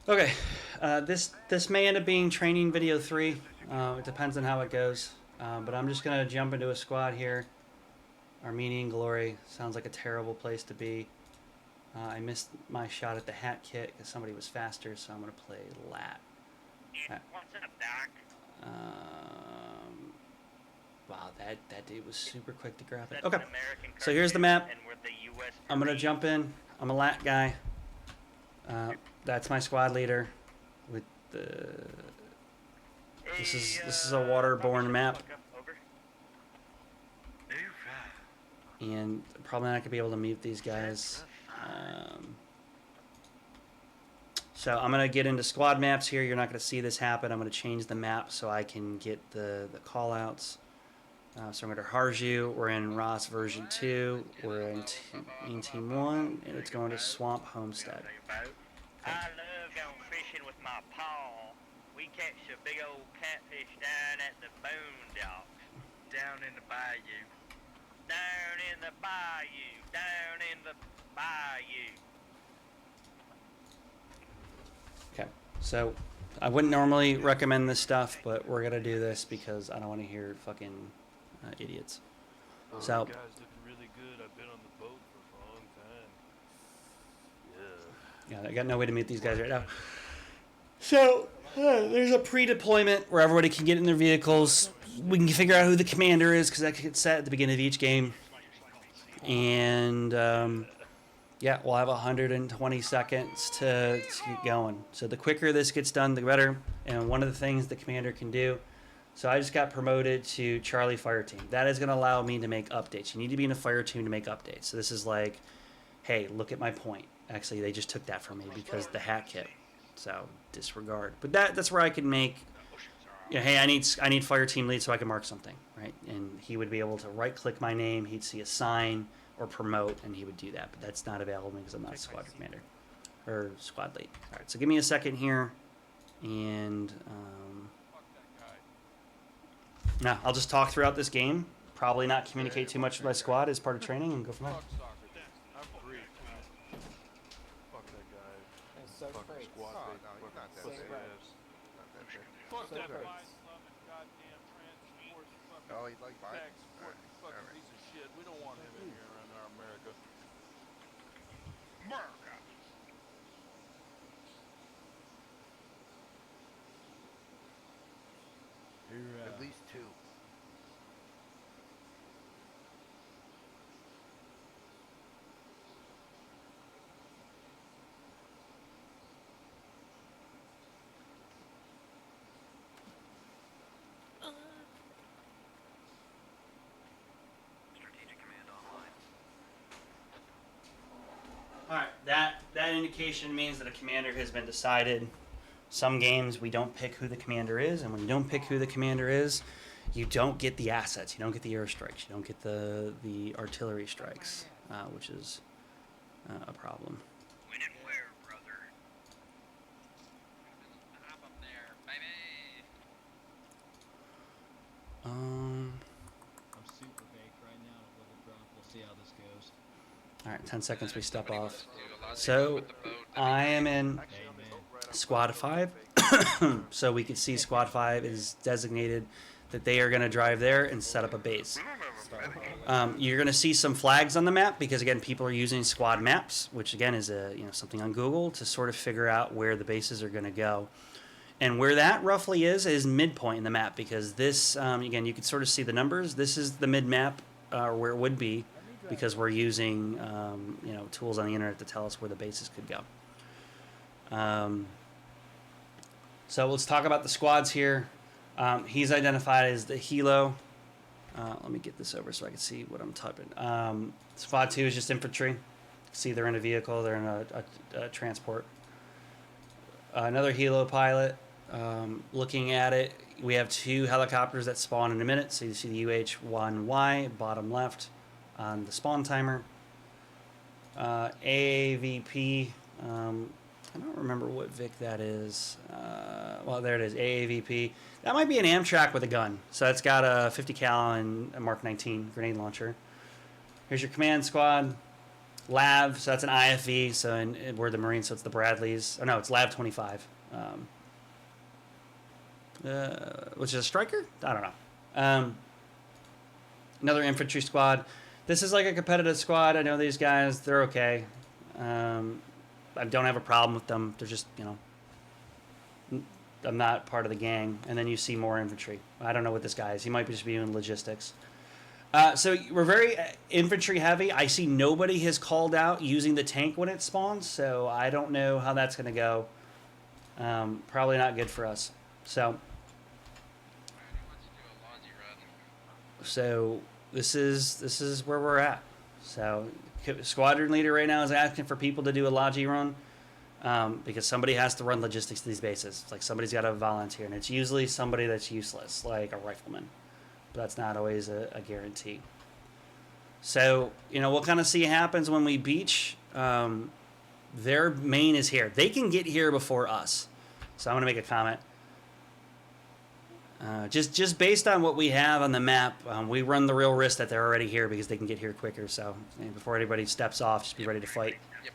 Okay, this may end up being training video 3. It depends on how it goes. But I'm just gonna jump into a squad here. Armenian Glory sounds like a terrible place to be. I missed my shot at the hat kit because somebody was faster, so I'm gonna play lat. What's up, Doc? Um, wow, that dude was super quick to grab it. That's Okay, an American so here's the cartoon, map. and we're the U.S. I'm gonna Marines. jump in. I'm a lat guy. That's my squad leader. With the this is a waterborne map, Over. and probably not gonna be able to mute these guys. So I'm gonna get into squad maps here. You're not gonna see this happen. I'm gonna change the map so I can get the call outs. So I'm going to Harju. We're in Ross version 2. We're in Team 1, and it's going to Swamp Homestead. I love going fishing with my paw. We catch a big old catfish down at the boondocks. Down in the bayou. Down in the bayou. Down in the bayou. Okay, so I wouldn't normally recommend this stuff, but we're going to do this because I don't want to hear fucking idiots. So, you guys looking really good. I've been on the boat for a long time. Yeah. yeah, I got no way to mute these guys right now. So, there's a pre-deployment where everybody can get in their vehicles. We can figure out who the commander is because that gets set at the beginning of each game. And, yeah, we'll have 120 seconds to get going. So the quicker this gets done, the better. And one of the things the commander can do, so I just got promoted to Charlie Fire Team. That is going to allow me to make updates. You need to be in a fire team to make updates. So this is like, hey, look at my point. Actually, they just took that from me because the hat kit. So disregard. But that's where I can make, you know, hey, I need fire team lead so I can mark something, right? And he would be able to right click my name. He'd see a sign or promote, and he would do that. But that's not available because I'm not a squad commander or squad lead. All right, so give me a second here, and no, I'll just talk throughout this game. Probably not communicate too much with my squad as part of training, and go from there. I'm free. Fuck that guy. It's so Fuck great. squad Oh, bait. no, he's Fucking not that pussy big. ass. Not that big. Fuck So that great. violent-loving goddamn transport fucking Oh, he like tax Biden? supporting Alright, fucking alright. piece of shit. We don't want him in here around our America. America. At least two. All right, that indication means that a commander has been decided. Some games we don't pick who the commander is, and when you don't pick who the commander is, you don't get the assets. You don't get the airstrikes. You don't get the artillery strikes, which is a problem. When and where, brother? Up there, baby. Um. I'm super baked right now at level drop. We'll see how this goes. All right, 10 seconds. We step off. So I am in Squad 5. So we can see Squad 5 is designated that they are going to drive there and set up a base. You're going to see some flags on the map because again, people are using squad maps, which again is something on Google to sort of figure out where the bases are going to go. And where that roughly is midpoint in the map because this again you can sort of see the numbers. This is the mid map where it would be because we're using tools on the internet to tell us where the bases could go. So let's talk about the squads here. He's identified as the helo. Let me get this over so I can see what I'm typing. Squad 2 is just infantry. See, they're in a vehicle. They're in a transport. Another helo pilot. Looking at it, we have 2 helicopters that spawn in a minute. So you see the UH-1Y, bottom left, on the spawn timer. AAVP. I don't remember what Vic that is. Well, there it is, AAVP. That might be an Amtrak with a gun. So it's got a 50 cal and a Mark 19 grenade launcher. Here's your command squad. Lav, so that's an IFV. So we're the Marines, so it's the Bradleys. Oh no, it's Lav 25. Which is a striker? I don't know. Another infantry squad. This is like a competitive squad. I know these guys. They're okay. I don't have a problem with them. They're just, I'm not part of the gang. And then you see more infantry. I don't know what this guy is. He might just be doing logistics. So we're very infantry heavy. I see nobody has called out using the tank when it spawns. So I don't know how that's going to go. Probably not good for us. So this is where we're at. So squadron leader right now is asking for people to do a Logi run because somebody has to run logistics to these bases. It's like somebody's got to volunteer, and it's usually somebody that's useless, like a rifleman. But that's not always a guarantee. So we'll kind of see what happens when we beach. Their main is here. They can get here before us. So I'm going to make a comment. Just based on what we have on the map, we run the real risk that they're already here because they can get here quicker. So before anybody steps off, just be ready to fight. Yep.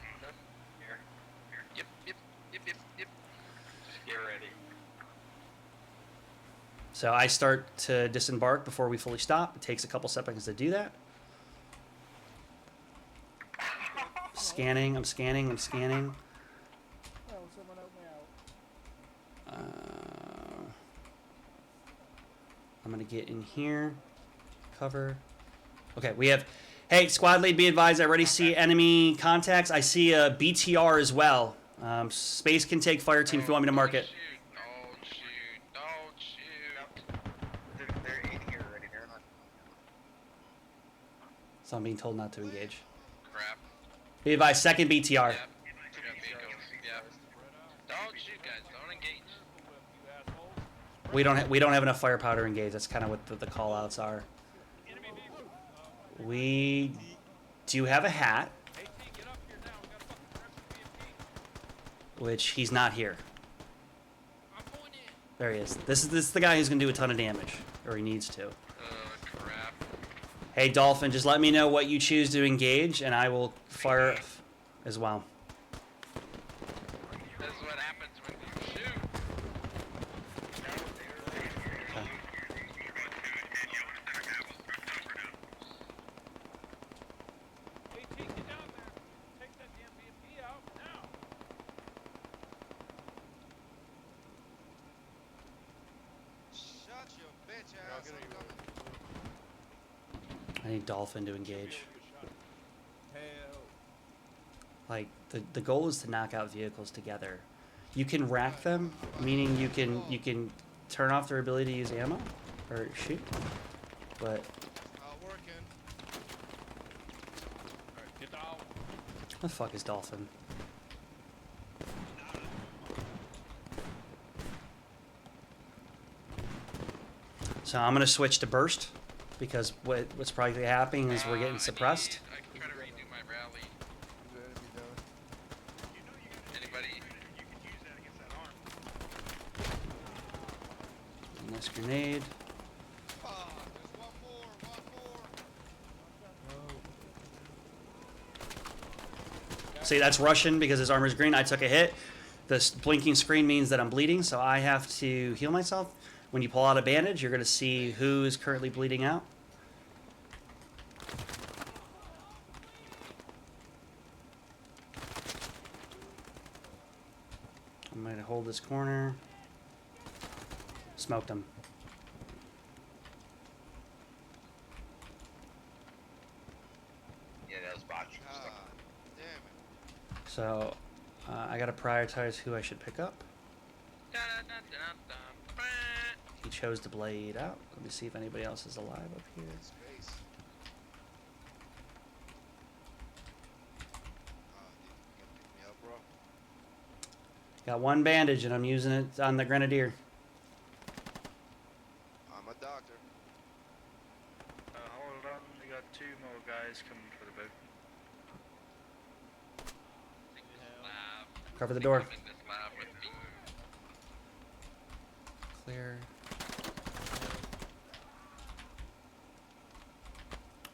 Yep. Just get ready. So I start to disembark before we fully stop. It takes a couple seconds to do that. Scanning. I'm scanning. Oh, someone help me out. I'm going to get in here. Cover. Okay, we have... Hey, squad lead, be advised. I already see enemy contacts. I see a BTR as well. Space can take fire team if you want me to mark it. Don't shoot. They're in here already. They're not. So I'm being told not to engage. Crap. Be advised, second BTR. Yep. Yep. Don't shoot, guys. Don't engage. We don't have enough firepower to engage. That's kind of what the call outs are. We do have a hat, which he's not here. There he is. This is the guy who's gonna do a ton of damage, or he needs to. Crap. Hey Dolphin, just let me know what you choose to engage, and I will fire as well. This is what happens when you shoot. I need Dolphin to engage. Like the goal is to knock out vehicles together. You can rack them, meaning you can turn off their ability to use ammo or shoot. But what the fuck is Dolphin? So I'm gonna switch to burst because what's probably happening is we're getting suppressed. I can try to redo my rally. Anybody? Nice grenade. See, that's Russian because his armor's green. I took a hit. This blinking screen means that I'm bleeding, so I have to heal myself. When you pull out a bandage, you're going to see who is currently bleeding out. I'm going to hold this corner. Smoked him. Yeah, that was botched. So I got to prioritize who I should pick up. He chose to blade out. Let me see if anybody else is alive up here. Got one bandage and I'm using it on the grenadier. I'm a doctor. Hold on, we got 2 more guys coming for the boat. Cover the door. Clear.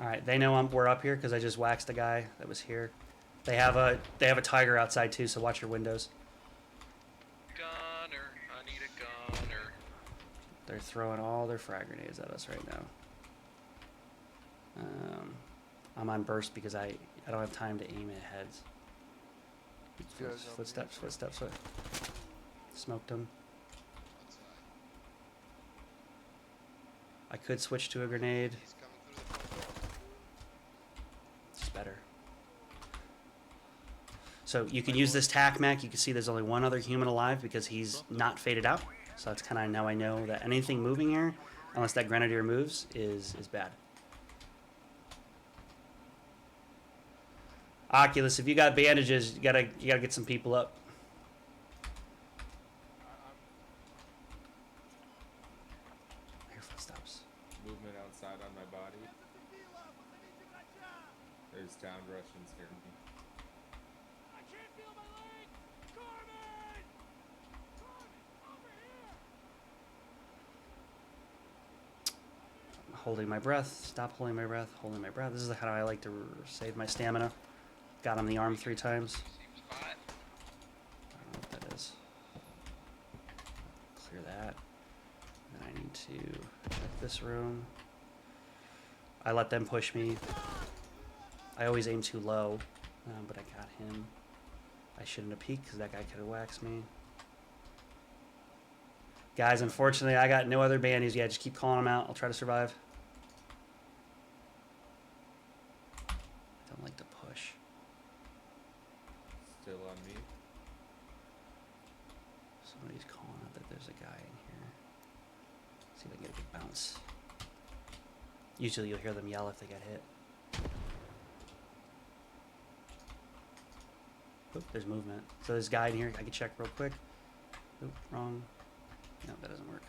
Alright, they know we're up here because I just waxed the guy that was here. They have a tiger outside too, so watch your windows. Gunner, I need a gunner. They're throwing all their frag grenades at us right now. I'm on burst because I don't have time to aim at heads. Footsteps. Smoked them. I could switch to a grenade. He's coming through the front door. It's better. So you can use this tac mech. You can see there's only one other human alive because he's not faded out. So that's kind of now I know that anything moving here, unless that grenadier moves, is bad. Oculus, if you got bandages, you gotta get some people up. Your footsteps. Movement outside on my body. There's down Russians here. I can't feel my leg! Carmen! Carmen, over here! Holding my breath. Stop holding my breath. Holding my breath. This is how I like to save my stamina. Got him in the arm 3 times. Seems fine. I don't know what that is. Clear that. Then I need to check this room. I let them push me. I always aim too low, but I got him. I shouldn't have peeked because that guy could have waxed me. Guys, unfortunately, I got no other bandies yet. Just keep calling them out. I'll try to survive. I don't like to push. Still on me. Somebody's calling out that there's a guy in here. See if I can get a good bounce. Usually you'll hear them yell if they get hit. Oop, there's movement. So there's a guy in here. I can check real quick. Oop, wrong. No, that doesn't work.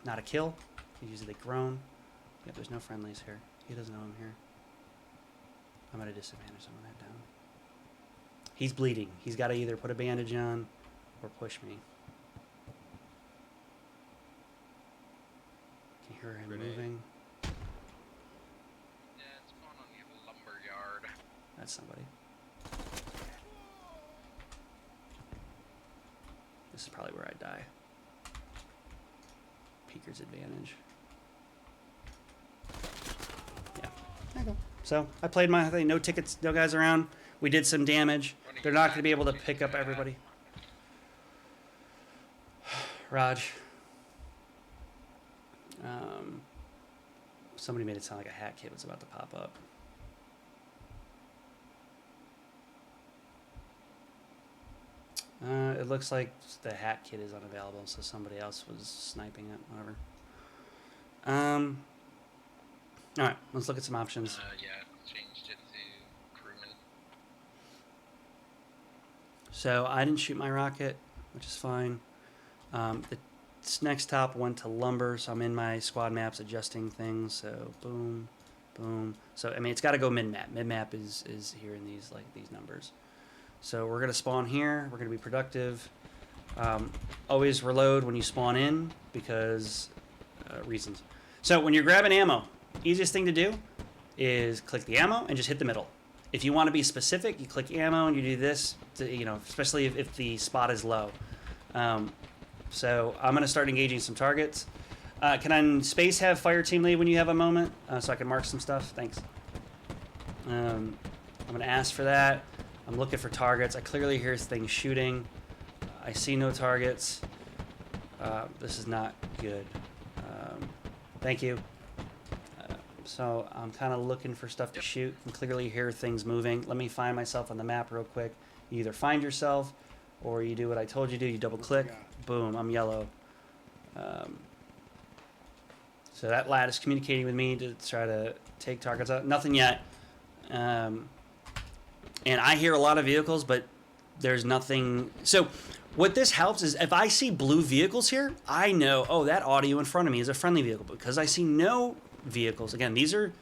Not a kill. Usually they groan. Yep, there's no friendlies here. He doesn't know I'm here. I'm at a disadvantage. I'm gonna head down. He's bleeding. He's got to either put a bandage on or push me. Can hear him Grenade. moving. Yeah, it's going on the lumber yard. That's somebody. This is probably where I die. Peeker's advantage. Yeah. There you go. So I played my thing. No tickets, no guys around. We did some damage. They're not going to be able to pick up everybody. Raj. Somebody made it sound like a hat kit was about to pop up. It looks like the hat kit is unavailable, so somebody else was sniping it. Whatever. All right, let's look at some options. Yeah, changed it to crewman. So I didn't shoot my rocket, which is fine. The next top went to lumber, so I'm in my squad maps adjusting things. So boom, boom. So I mean, it's got to go mid map. Mid map is here in these these numbers. So we're gonna spawn here. We're gonna be productive. Always reload when you spawn in because reasons. So when you're grabbing ammo, easiest thing to do is click the ammo and just hit the middle. If you want to be specific, you click ammo and you do this, to, especially if the spot is low. So I'm going to start engaging some targets. Can I space have fire team lead when you have a moment so I can mark some stuff? Thanks. I'm going to ask for that. I'm looking for targets. I clearly hear things shooting. I see no targets. This is not good. Thank you. So I'm kind of looking for stuff to shoot. I can clearly hear things moving. Let me find myself on the map real quick. You either find yourself or you do what I told you to do. You double click. Boom, I'm yellow. So that lad is communicating with me to try to take targets out. Nothing yet. And I hear a lot of vehicles, but there's nothing. So what this helps is if I see blue vehicles here, I know, oh, that audio in front of me is a friendly vehicle. Because I see no vehicles. Again, these are,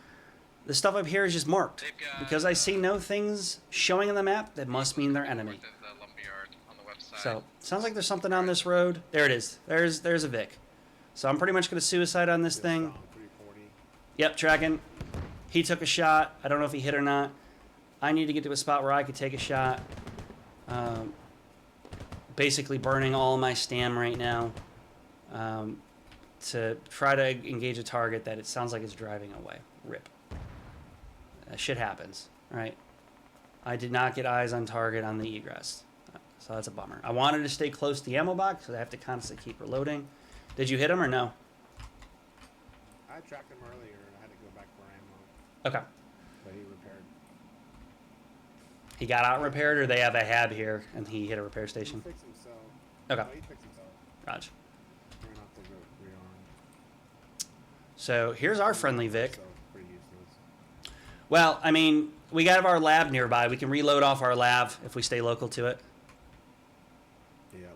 the stuff up here is just marked. Because I see no things showing on the map, that must mean they're enemy. The lumber yard on the west side. So, sounds like there's something on this road. There it is. There's a Vic. So I'm pretty much going to suicide on this thing. Yep, tracking. He took a shot. I don't know if he hit or not. I need to get to a spot where I could take a shot. Basically burning all my stam right now to try to engage a target that it sounds like it's driving away. Rip. Shit happens, right? I did not get eyes on target on the egress. So that's a bummer. I wanted to stay close to the ammo box, so I have to constantly keep reloading. Did you hit him or no? I tracked him earlier and I had to go back for ammo, Okay. but he repaired. He got out repaired, or they have a hab here and he hit a repair He station? fixed himself. Okay. No, he fixed himself. Raj. Ran off the rearm. So here's our friendly Vic. So, pretty useless. Well, I mean, we got our lab nearby. We can reload off our lab if we stay local to it. Yep.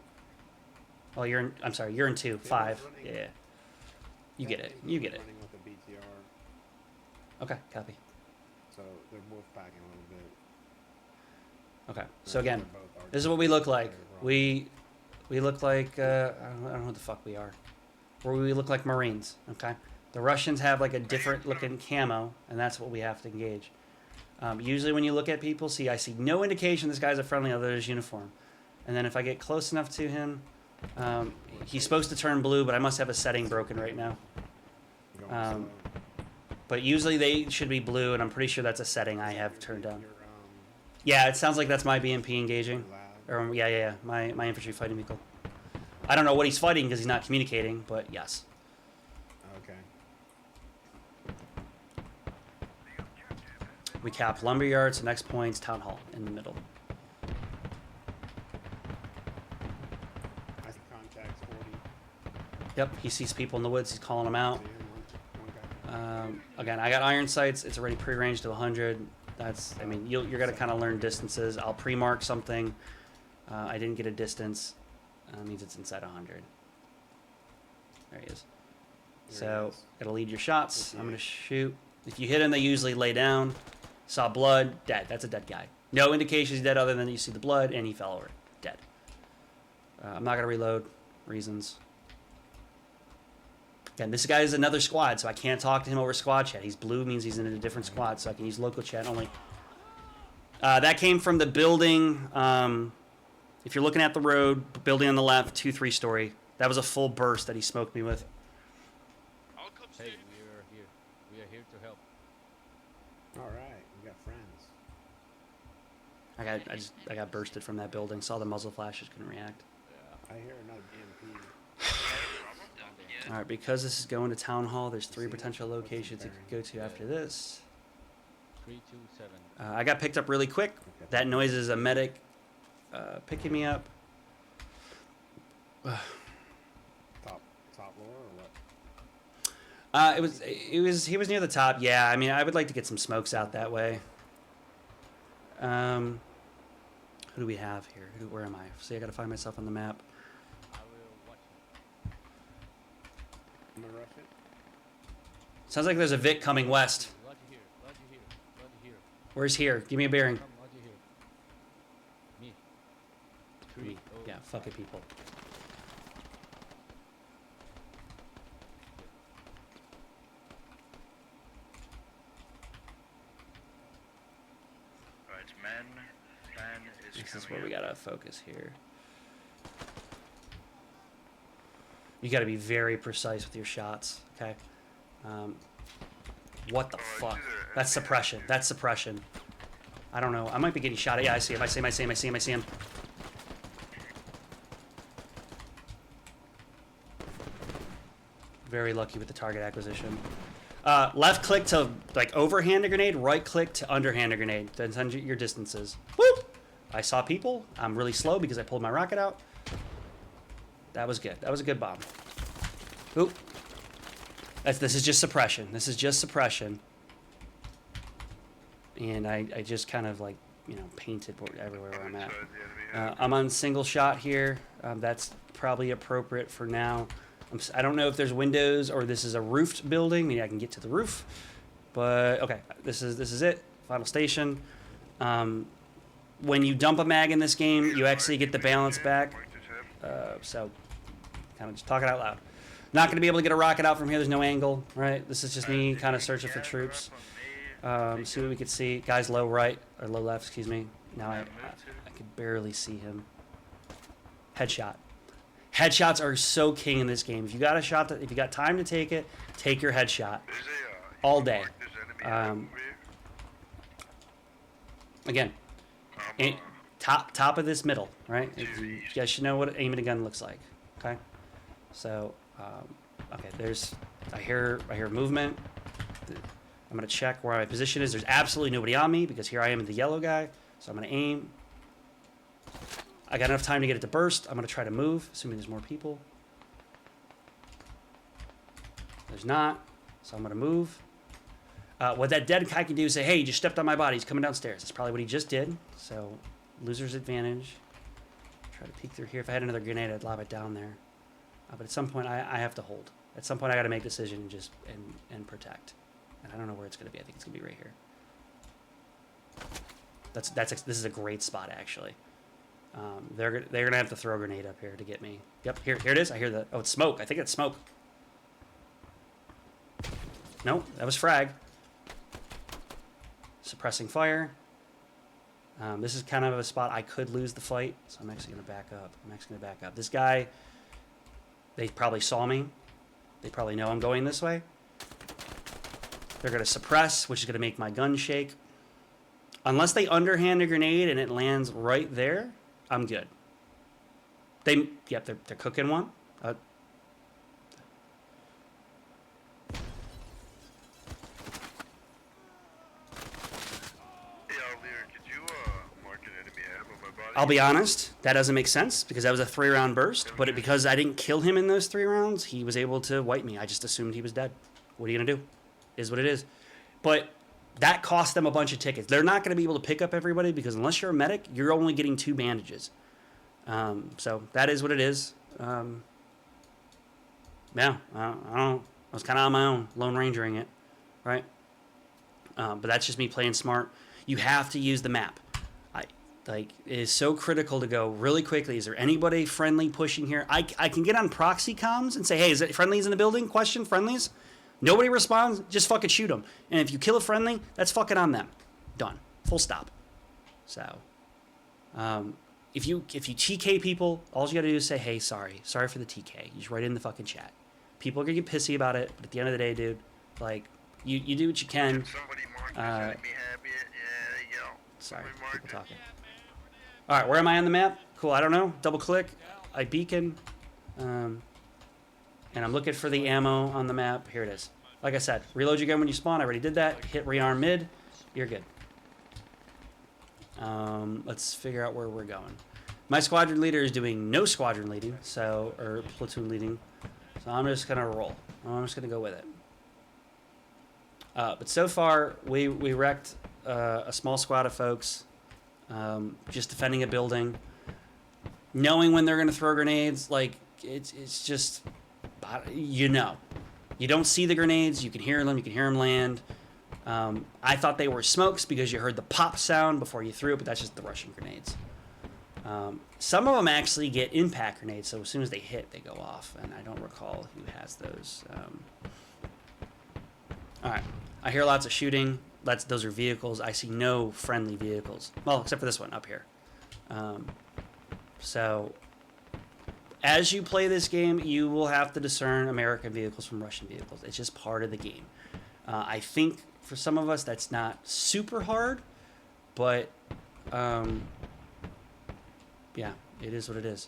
Well, you're in, I'm sorry, you're in 2, 5. running- Yeah. You get I it. think You he's get it. running with the BTR, Okay, copy. so they're both packing a little bit. Okay. So again, They're both this is what we look like. very raw. We look like I don't know who the fuck we are. We look like Marines. Okay. The Russians have like a different looking camo, and that's what we have to engage. Usually, when you look at people, I see no indication this guy's a friendly other than his uniform. And then if I get close enough to him, he's supposed to turn blue, but I must have a setting broken right now. Going um, slow. But usually they should be blue, and I'm pretty sure that's a setting I have turned on. Your, Yeah, it sounds like that's my BMP engaging. lab. Or yeah, my infantry fighting vehicle. I don't know what he's fighting because he's not communicating, but yes. Okay. We cap lumberyards, next point's town hall in the middle. I see contacts 40. Yep, he sees people in the woods, he's calling them out. See him, one guy. Again, I got iron sights. It's already pre-ranged to 100. That's, I mean, you're gonna kind of learn distances. I'll pre-mark something. I didn't get a distance. Means it's inside 100. There he is. There So he is. it'll lead your shots. Okay. I'm gonna shoot. If you hit him, they usually lay down. Saw blood, dead. That's a dead guy. No indication he's dead other than you see the blood and he fell over. Dead. I'm not gonna reload. Reasons. Again, this guy is another squad, so I can't talk to him over squad chat. He's blue, means he's in a different squad, so I can use local chat only. That came from the building. If you're looking at the road, building on the left, 2-3 story. That was a full burst that he smoked me with. I'll come Hey, save we are here. We are here to help. All right, we got friends. I got bursted from that building. Saw the muzzle flashes, couldn't react. I hear another BMP. All right, because this is going to town hall, there's 3 potential locations you could go to after this. 327. I got picked up really quick. Okay. That noise is a medic picking me up. Top floor or what? He was near the top. Yeah, I mean, I would like to get some smokes out that way. Who do we have here? Where am I? See, I gotta find myself on the map. I will watch it. I'm gonna rush it. Sounds like there's a Vic coming west. Roger here. Roger here. Roger here. Where's here? Give me a bearing. Come, Roger here. Me. Me. Yeah, fuck it, people. Alright, men. Ben is This is coming where we in. gotta focus here. You gotta be very precise with your shots, okay? What the fuck? That's suppression. That's suppression. I don't know. I might be getting shot at. Yeah, I see him. I see him. I see him. I see him. I see him. Very lucky with the target acquisition. Left click to like overhand a grenade. Right click to underhand a grenade. Then send your distances. Whoop! I saw people. I'm really slow because I pulled my rocket out. That was good. That was a good bomb. Oop. This is just suppression. This is just suppression. And I just kind of like, you know, painted everywhere where I'm at. I'm on single shot here. That's probably appropriate for now. I don't know if there's windows or this is a roofed building. Maybe I can get to the roof. But okay, this is it. Final station. When you dump a mag in this game, you actually get the balance back. So kind of just talking out loud. Not going to be able to get a rocket out from here. There's no angle, right? This is just me kind of searching for troops. See what we could see. Guy's low right, or low left, excuse me. Now I could barely see him. Headshot. Headshots are so king in this game. If you got a shot, if you got time to take it, take your headshot. All day. Again, top of this middle, right? You guys should know what aiming a gun looks like. Okay, so okay, I hear movement. I'm gonna check where my position is. There's absolutely nobody on me because here I am in the yellow guy. So I'm gonna aim. I got enough time to get it to burst. I'm gonna try to move, assuming there's more people. There's not, so I'm gonna move. What that dead guy can do is say, hey, you just stepped on my body. He's coming downstairs. That's probably what he just did. So, loser's advantage. Try to peek through here. If I had another grenade, I'd lob it down there. But at some point, I have to hold. At some point, I got to make a decision and just and protect. And I don't know where it's going to be. I think it's going to be right here. This is a great spot, actually. They're gonna have to throw a grenade up here to get me. Yep, here it is. I hear the it's smoke. I think it's smoke. No, that was frag. Suppressing fire. This is kind of a spot I could lose the fight, so I'm actually gonna back up. This guy, they probably saw me. They probably know I'm going this way. They're gonna suppress, which is gonna make my gun shake. Unless they underhand a grenade and it lands right there, I'm good. They're cooking one. I'll be honest, that doesn't make sense because that was a 3-round burst, but because I didn't kill him in those 3 rounds, he was able to wipe me. I just assumed he was dead. What are you gonna do? Is what it is. But that cost them a bunch of tickets. They're not going to be able to pick up everybody because unless you're a medic, you're only getting 2 bandages. So that is what it is. Yeah, I don't know. I was kind of on my own, Lone Rangering it, right? But that's just me playing smart. You have to use the map. It is so critical to go really quickly. Is there anybody friendly pushing here? I can get on proxy comms and say, hey, is it friendlies in the building? Question, friendlies? Nobody responds, just fucking shoot them. And if you kill a friendly, that's fucking on them. Done. Full stop. So, if you TK people, all you gotta do is say, hey, sorry for the TK. You just write it in the fucking chat. People are gonna get pissy about it, but at the end of the day, dude, like, you do what you can. Sorry, people talking. All right, where am I on the map? Cool, I don't know. Double click, I beacon, and I'm looking for the ammo on the map. Here it is. Like I said, reload your gun when you spawn. I already did that. Hit rearm mid. You're good. Let's figure out where we're going. My squadron leader is doing no squadron leading, or platoon leading. So I'm just gonna roll. I'm just gonna go with it. But so far, we wrecked a small squad of folks, just defending a building, knowing when they're gonna throw grenades. Like it's just, you know. You don't see the grenades. You can hear them. You can hear them land. I thought they were smokes because you heard the pop sound before you threw it, but that's just the Russian grenades. Some of them actually get impact grenades, so as soon as they hit, they go off, and I don't recall who has those. All right. I hear lots of shooting. Those are vehicles. I see no friendly vehicles. Well, except for this one up here. So as you play this game, you will have to discern American vehicles from Russian vehicles. It's just part of the game. I think for some of us that's not super hard, but yeah, it is what it is.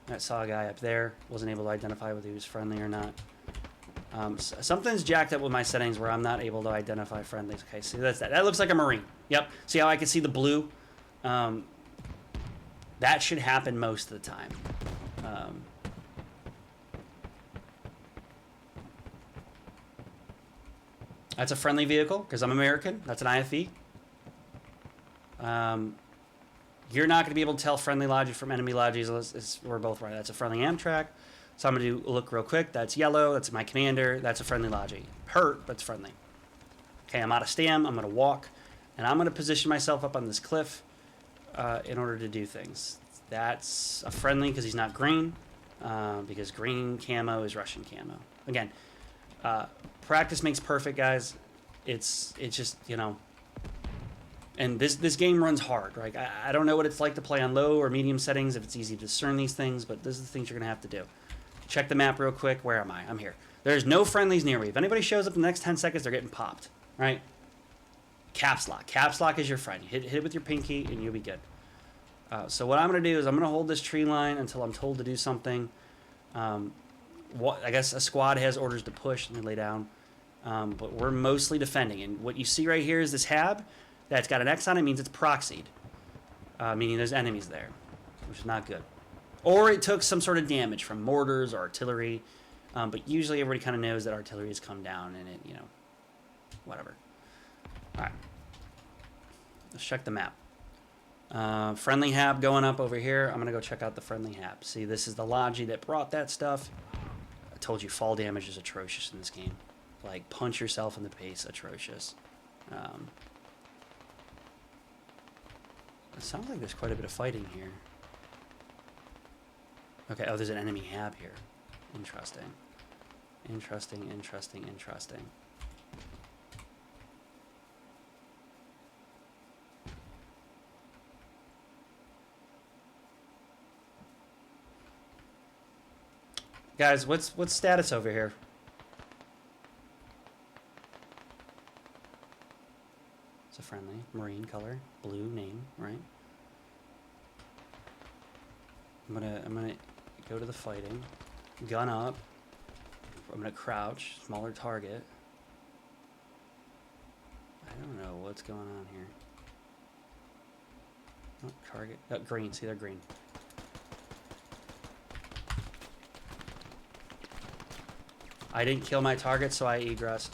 I saw a guy up there. Wasn't able to identify whether he was friendly or not. Something's jacked up with my settings where I'm not able to identify friendlies. Okay, see that's that. That looks like a Marine. Yep. See how I can see the blue? That should happen most of the time. That's a friendly vehicle because I'm American. That's an IFE. You're not going to be able to tell friendly logic from enemy logic. We're both right. That's a friendly Amtrak. So I'm going to look real quick. That's yellow. That's my commander. That's a friendly logic. Hurt, but it's friendly. Okay, I'm out of stam. I'm going to walk. And I'm going to position myself up on this cliff in order to do things. That's a friendly because he's not green. Because green camo is Russian camo. Again, practice makes perfect, guys. it's just, you know. And this game runs hard, right? I don't know what it's like to play on low or medium settings, if it's easy to discern these things, but these are the things you're going to have to do. Check the map real quick. Where am I? I'm here. There's no friendlies near me. If anybody shows up in the next 10 seconds, they're getting popped, right? Caps lock. Caps lock is your friend. You hit it with your pinky, and you'll be good. So what I'm going to do is I'm going to hold this tree line until I'm told to do something. I guess a squad has orders to push and lay down, but we're mostly defending. And what you see right here is this hab that's got an X on it means it's proxied, meaning there's enemies there, which is not good. Or it took some sort of damage from mortars or artillery, but usually everybody kind of knows that artillery has come down and it, you know, whatever. All right, let's check the map. Friendly hab going up over here. I'm gonna go check out the friendly hab. See, this is the Logi that brought that stuff. I told you fall damage is atrocious in this game. Like, punch yourself in the face, atrocious. It sounds like there's quite a bit of fighting here. Okay, oh, there's an enemy hab here. Interesting. Interesting, interesting, interesting. Guys, what's status over here? It's a friendly marine color, blue name, right? I'm gonna go to the fighting, gun up. I'm gonna crouch, smaller target. I don't know what's going on here. Oh, target, green. See, they're green. I didn't kill my target, so I egressed.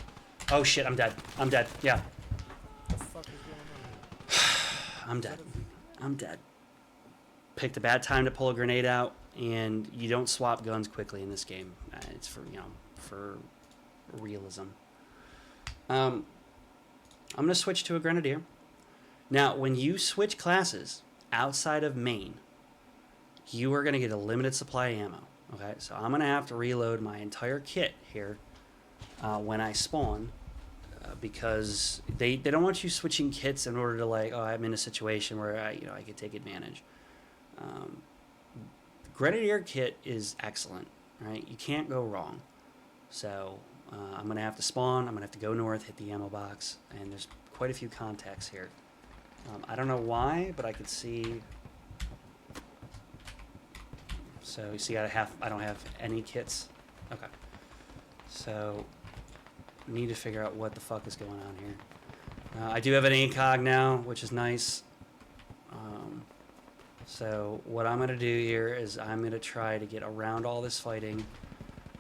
Oh shit, I'm dead. I'm dead. Yeah. What the fuck is going on? I'm dead. I'm dead. Picked a bad time to pull a grenade out, and you don't swap guns quickly in this game. It's for, you know, for realism. I'm gonna switch to a grenadier. Now, when you switch classes outside of main, you are gonna get a limited supply of ammo. Okay, so I'm gonna have to reload my entire kit here when I spawn, because they don't want you switching kits in order to, like, oh, I'm in a situation where I could take advantage. Grenadier kit is excellent, right? You can't go wrong. So I'm gonna have to spawn. I'm gonna have to go north, hit the ammo box, and there's quite a few contacts here. I don't know why, but I could see. So you see, I don't have any kits. Okay. So need to figure out what the fuck is going on here. I do have an ACOG now, which is nice. So what I'm gonna do here is I'm gonna try to get around all this fighting,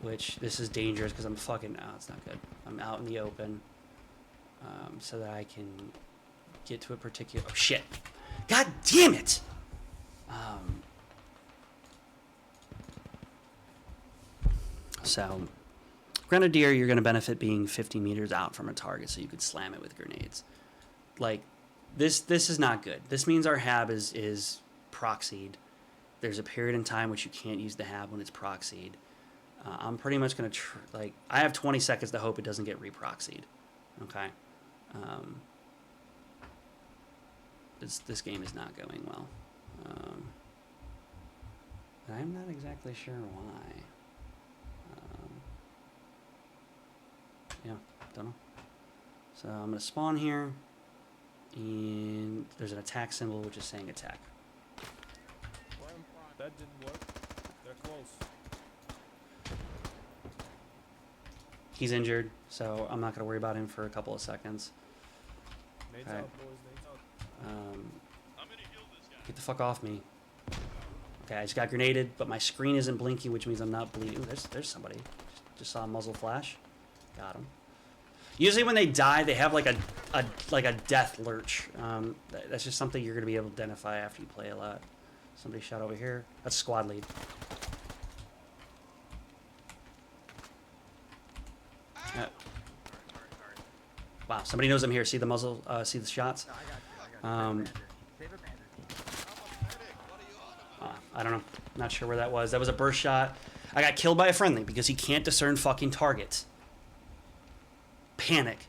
which this is dangerous because I'm fucking. Oh, it's not good. I'm out in the open, so that I can get to a particular. Oh shit! God damn it! So, Grenadier, you're going to benefit being 50 meters out from a target, so you could slam it with grenades. Like, this is not good. This means our hab is proxied. There's a period in time which you can't use the hab when it's proxied. I'm pretty much going to, I have 20 seconds to hope it doesn't get reproxied. Okay? This game is not going well. I'm not exactly sure why. Yeah, don't know. So I'm going to spawn here, and there's an attack symbol which is saying attack. That didn't work. They're close. He's injured, so I'm not going to worry about him for a couple of seconds. Nate's Okay. out, boys. Nate's out. I'm gonna heal this guy. Get the fuck off me. Okay, I just got grenaded, but my screen isn't blinking, which means I'm not bleeding. Ooh, there's somebody. Just saw a muzzle flash. Got him. Usually when they die, they have like a death lurch. That's just something you're going to be able to identify after you play a lot. Somebody shot over here. That's squad lead. Wow, somebody knows I'm here. See the muzzle? See the shots? I don't know. Not sure where that was. That was a burst shot. I got killed by a friendly because he can't discern fucking targets. Panic.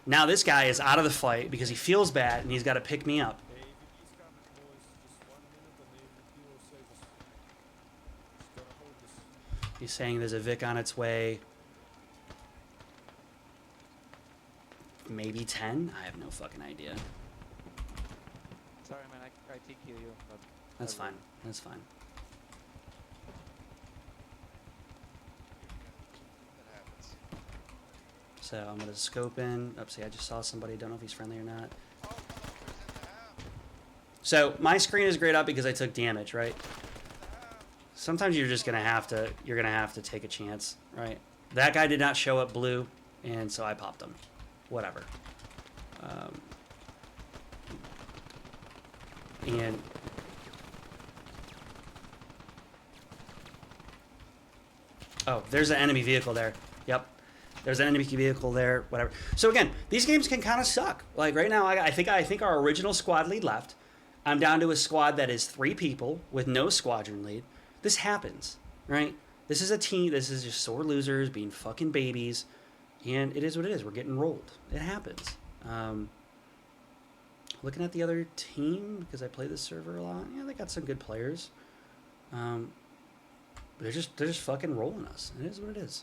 Now this guy is out of the fight because he feels bad and he's got to pick me up. Hey, AVP's coming, boys. Just 1 minute and the AVP will save us. Just gotta hold this. He's saying there's a Vic on its way. Maybe 10? I have no fucking idea. Sorry, man, I TQ you, but That's fine. That's fine. That happens. So I'm gonna scope in. Oh, see, I just saw somebody. Don't know if he's friendly or not. Oh, motherfuckers in the house. So my screen is grayed out because I took damage, right? In the house. Sometimes you're just gonna have to take a chance, right? That guy did not show up blue, and so I popped him. Whatever. And oh, there's an enemy vehicle there. Yep, there's an enemy vehicle there. Whatever. So again, these games can kind of suck. Like right now, I think our original squad lead left. I'm down to a squad that is 3 people with no squadron lead. This happens, right? This is a team. This is just sore losers being fucking babies, and it is what it is. We're getting rolled. It happens. Looking at the other team because I play this server a lot. Yeah, they got some good players. They're just fucking rolling us. It is what it is.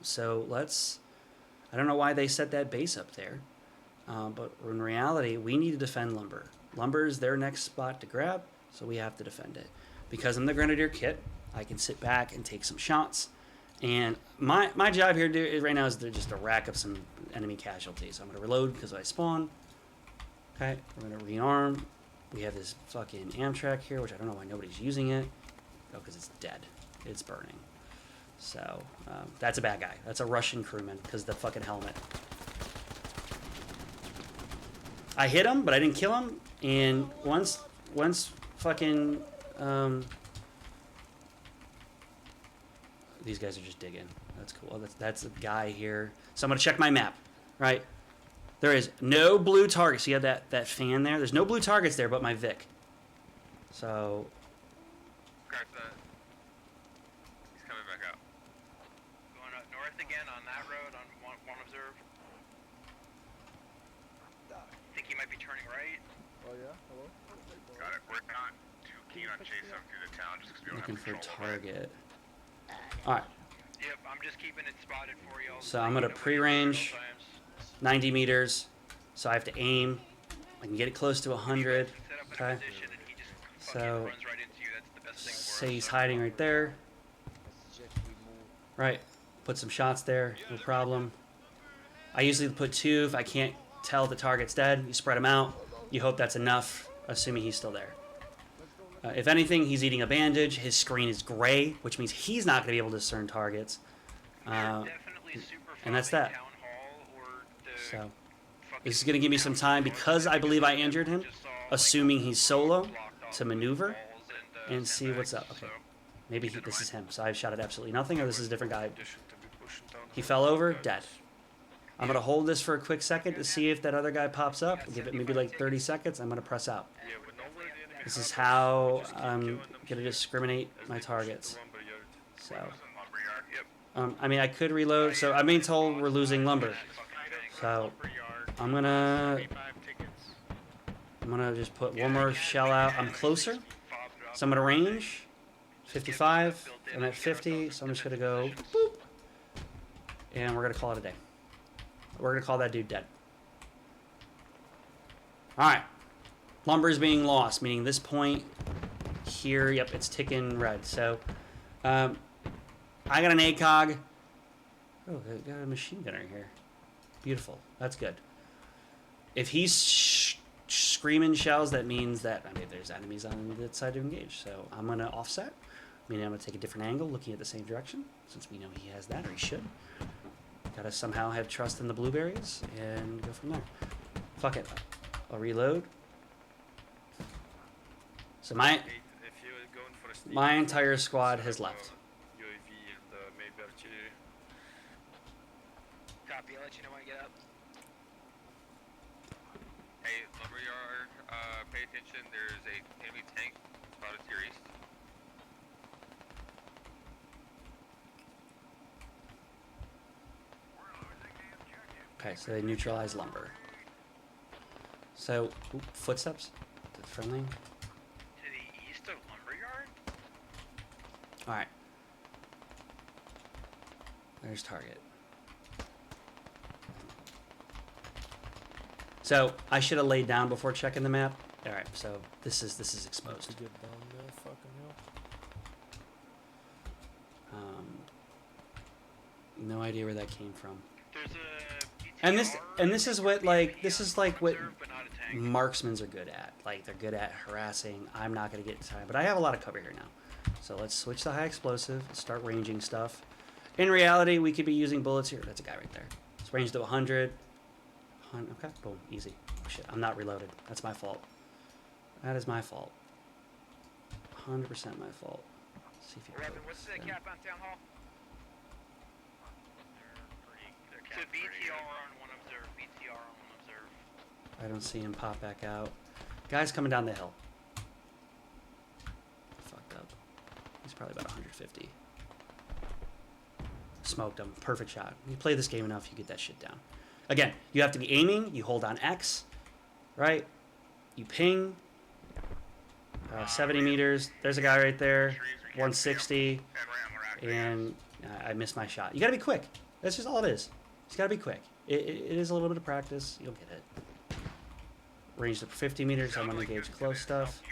So let's. I don't know why they set that base up there, but in reality, we need to defend lumber. Lumber is their next spot to grab, so we have to defend it. Because I'm the Grenadier kit, I can sit back and take some shots. And my job here right now is just to rack up some enemy casualties. I'm going to reload because I spawn. Okay, we're going to rearm. We have this fucking Amtrak here, which I don't know why nobody's using it. Oh, because it's dead. It's burning. So, that's a bad guy. That's a Russian crewman because of the fucking helmet. I hit him, but I didn't kill him. And once fucking... these guys are just digging. That's cool. That's a guy here. So I'm going to check my map, right? There is no blue targets. You have that fan there? There's no blue targets there but my Vic. So... Grab that. He's coming back out. Going up north again on that road on one observe. Think he might be turning right. Oh yeah, hello? Got it. We're not too keen on chasing them through the town just because we don't Looking have for control over it. target. Alright, Yep, I'm just keeping it spotted for y'all. so I'm going to pre-range 90 meters. So I have to aim. I can get it close to 100. Okay. So, say he's hiding right there. Right. Put some shots there. No problem. I usually put 2 if I can't tell the target's dead. You spread them out. You hope that's enough, assuming he's still there. If anything, he's eating a bandage. His screen is gray, which means he's not going to be able to discern targets. And that's that. So, this is going to give me some time because I believe I injured him, assuming he's solo, to maneuver and see what's up. Okay, maybe this is him. So I've shot at absolutely nothing, or this is a different guy. He fell over, dead. I'm going to hold this for a quick second to see if that other guy pops up. Give it maybe like 30 seconds. I'm going to press out. This is how I'm going to discriminate my targets. So, I mean, I could reload. So I'm being told we're losing lumber. So I'm gonna just put one more shell out. I'm closer. So I'm gonna range 55. I'm at 50. So I'm just gonna go boop. And we're gonna call it a day. We're gonna call that dude dead. Alright. Lumber is being lost, meaning this point here, yep, it's ticking red. So, I got an ACOG. Oh, they got a machine gunner here. Beautiful. That's good. If he's screaming shells, that means that, I mean, there's enemies on that side to engage. So I'm going to offset. Meaning I'm going to take a different angle, looking at the same direction, since we know he has that, or he should. Got to somehow have trust in the blueberries, and go from there. Fuck it. I'll reload. So my entire squad has left. Copy, I'll let you know when I get up. Hey, lumberyard, pay attention. There's a enemy tank spotted to your east. Okay, so they neutralize lumber. So, footsteps? Friendly? To the east of Lumberyard? Alright. There's target. So, I should have laid down before checking the map. Alright, so this is Once you exposed. get down there, fucking hell. No idea where that came from. There's a And this is what like this is like what observe, but not a tank. marksmen are good at. Like they're good at harassing. I'm not gonna get time, but I have a lot of cover here now. So let's switch to high explosive. Start ranging stuff. In reality, we could be using bullets here. That's a guy right there. It's ranged to 100. Okay, boom, easy. Oh shit, I'm not reloaded. That's my fault. That is my fault. 100% my fault. Let's see if you Robin, what's the cap on town hall? They're to BTR on one observe. BTR on one observe. I don't see him pop back out. Guy's coming down the hill. Fucked up. He's probably about 150. Smoked him. Perfect shot. You play this game enough, you get that shit down. Again, you have to be aiming. You hold on X, right? You ping. 70 meters. There's a guy right there. 160. And I missed my shot. You got to be quick. That's just all it is. You got to be quick. It is a little bit of practice. You'll get it. Ranged up 50 meters. I'm going to engage close stuff.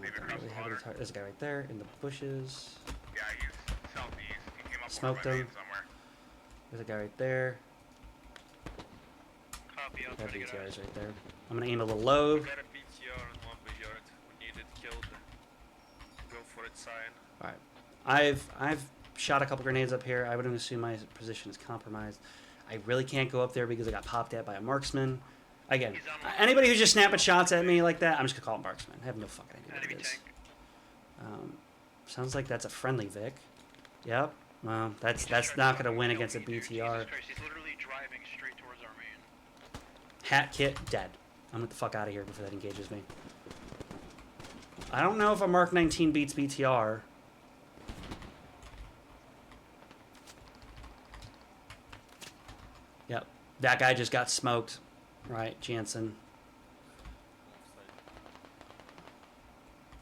Don't really have any There's a guy right there in the bushes. Yeah, he's southeast. He came up Smoked over my him. name somewhere. There's a guy right there. Copy, I'll try That to get out. BTR is right there. I'm going to aim a little low. Got a BTR on Lumberyard. We need it killed. Go for it, sign. All right. I've shot a couple grenades up here. I would assume my position is compromised. I really can't go up there because I got popped at by a marksman. Again, anybody who's just snapping shots at me like that, I'm just gonna call him marksman. I have no fucking idea what Enemy it is. tank. Sounds like that's a friendly Vic. Yep. Well, that's not gonna win against a BTR. Jesus Christ, he's literally driving straight towards our main. Hat kit dead. I'm get the fuck out of here before that engages me. I don't know if a Mark 19 beats BTR. Yep. That guy just got smoked. Right, Jansen.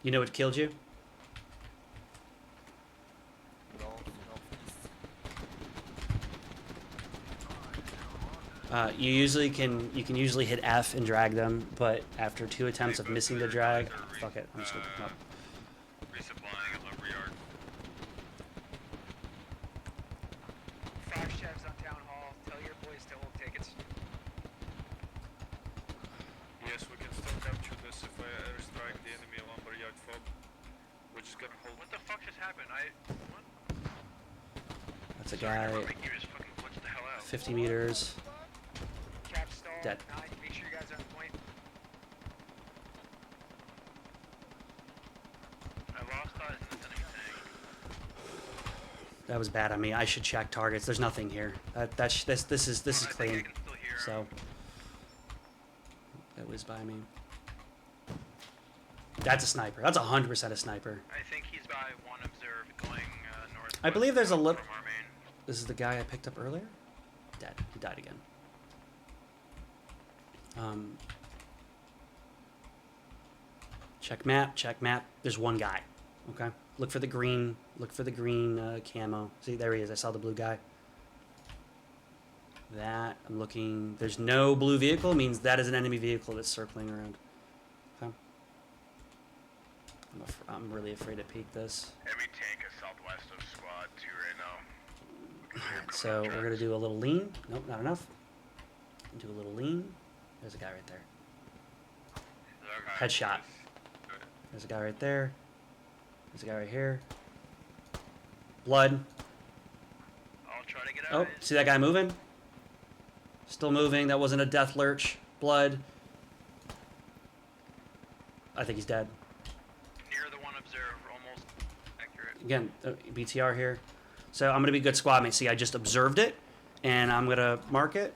You know what killed you? You can usually hit F and drag them, but after 2 attempts of missing the drag, fuck it, I'm just gonna pick them up. Resupplying at Lumberyard. 5 chefs on town hall. Tell your boys to hold tickets. Yes, we can still capture this if I airstrike the enemy Lumberyard fob. We're just gonna hold. What the fuck just happened? What? That's a guy, You just fucking glitched the hell out. 50 meters. Cap stall. Dead. 9. Make sure you guys are on point. I lost eyes in this enemy tank. That was bad on me. I should check targets. There's nothing here. This is I think I clean. can still hear him. So that was by me. That's a sniper. That's 100% a sniper. I think he's by 1 observed going north. I believe there's a little. from our main. This is the guy I picked up earlier. Dead. He died again. Check map. Check map. There's one guy. Okay. Look for the green. Look for the green camo. See, there he is. I saw the blue guy. That I'm looking. There's no blue vehicle. Means that is an enemy vehicle that's circling around. Okay. I'm really afraid to peek this. Enemy tank is southwest of squad 2 right now. Alright, so we're gonna do a little lean. Nope, not enough. Do a little lean. There's a guy right there. Headshot. There's a guy right there. There's a guy right here. Blood. I'll try to get out. Oh, see that guy moving? Still moving. That wasn't a death lurch. Blood. I think he's dead. Near the 1 observed, almost accurate. Again, BTR here. So I'm gonna be good squad mate. See, I just observed it, and I'm gonna mark it,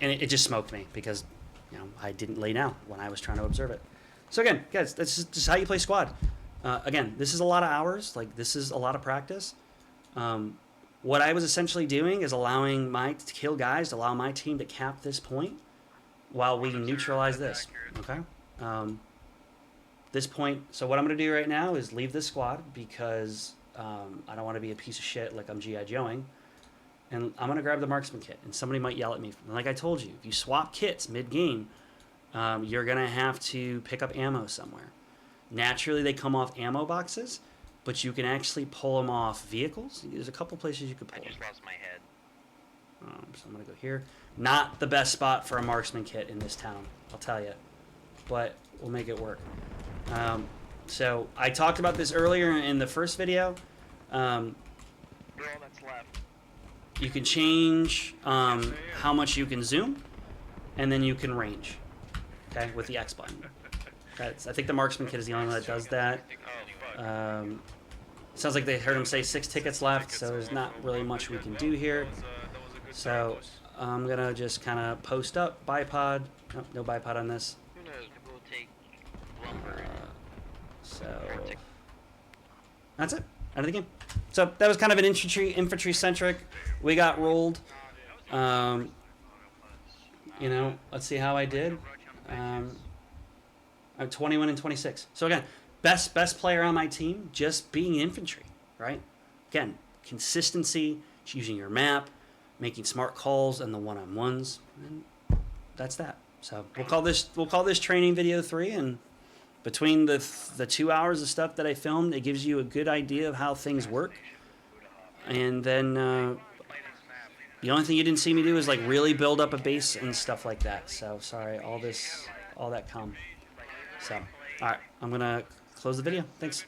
and it just smoked me because, you know, I didn't lay down when I was trying to observe it. So again, guys, that's just how you play squad. Again, this is a lot of hours. Like, this is a lot of practice. what I was essentially doing is allowing my kill guys to allow my team to cap this point while we neutralize this. Okay. This point. So what I'm gonna do right now is leave this squad because I don't want to be a piece of shit like I'm GI Joeing, and I'm gonna grab the marksman kit. And somebody might yell at me. And like I told you, if you swap kits mid game, you're gonna have to pick up ammo somewhere. Naturally, they come off ammo boxes, but you can actually pull them off vehicles. There's a couple places you could pull I just them. lost my head. So I'm gonna go here. Not the best spot for a marksman kit in this town, I'll tell you, but we'll make it work. So I talked about this earlier in the first video. You're all that's left. You can change how much you can zoom, and then you can range. Okay, with the X button. I think the marksman kit is the only one that does that. Sounds like they heard him say 6 tickets left, so there's not really much we can do here. So I'm gonna just kind of post up bipod. Oh, no bipod on this. Who knows? Maybe we'll take lumber. So that's it. Out of the game. So that was kind of an infantry centric. We got rolled. You know, let's see how I did. I'm 21 and 26. So again, best player on my team, just being infantry, right? Again, consistency, using your map, making smart calls, and the one-on-ones. And that's that. So we'll call this training video 3. And between the 2 hours of stuff that I filmed, it gives you a good idea of how things work. And then the only thing you didn't see me do is like really build up a base and stuff like that. So sorry, all that come. So all right, I'm gonna close the video. Thanks.